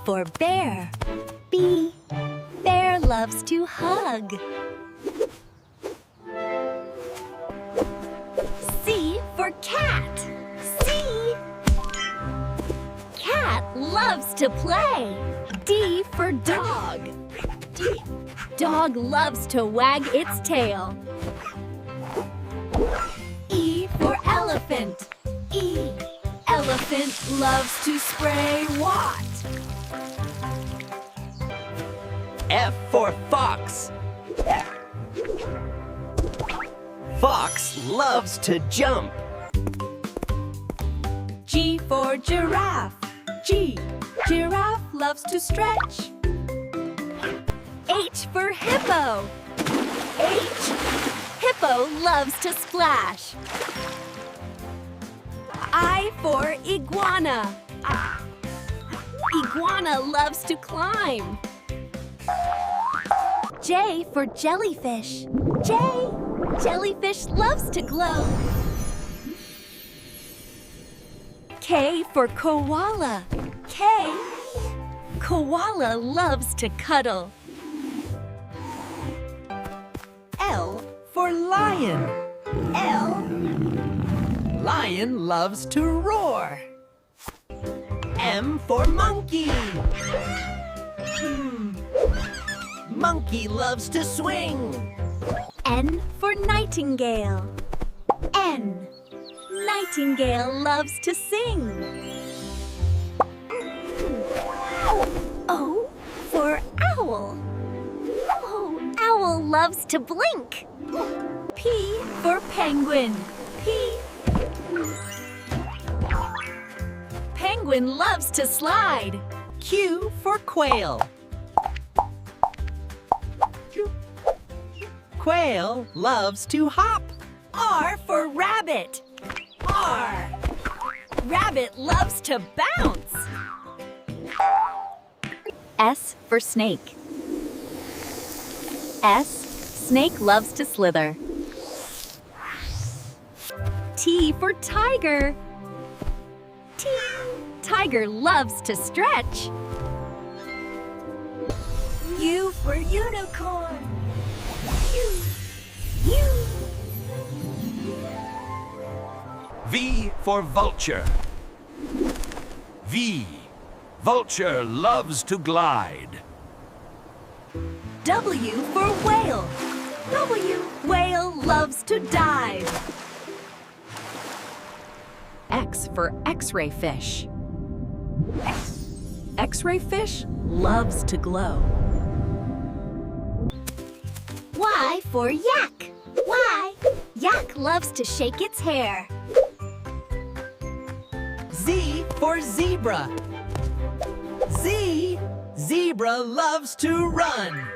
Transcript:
for bear. B. Bear loves to hug. C for cat. C. Cat loves to play. D for dog. D. Dog loves to wag its tail. E for elephant. E. Elephant loves to spray what? F for fox. Fox loves to jump. G for giraffe. G. Giraffe loves to stretch. H for hippo. H. Hippo loves to splash. I for iguana. Iguana loves to climb. J for jellyfish. J. Jellyfish loves to glow. K for koala. K. Koala loves to cuddle. L for lion. L. Lion loves to roar. M for monkey. Monkey loves to swing. N for nightingale. N. Nightingale loves to sing. O for owl. Oh, owl loves to blink. P for penguin. P. Penguin loves to slide. Q for quail. Quail loves to hop. R for rabbit. R. Rabbit loves to bounce. S for snake. S. Snake loves to slither. T for tiger. T. Tiger loves to stretch. U for unicorn. U. V for vulture. V. Vulture loves to glide. W for whale. W. Whale loves to dive. X for X-ray fish. X-ray fish loves to glow. Y for yak. Y. Yak loves to shake its hair. Z for zebra. Z. Zebra loves to run.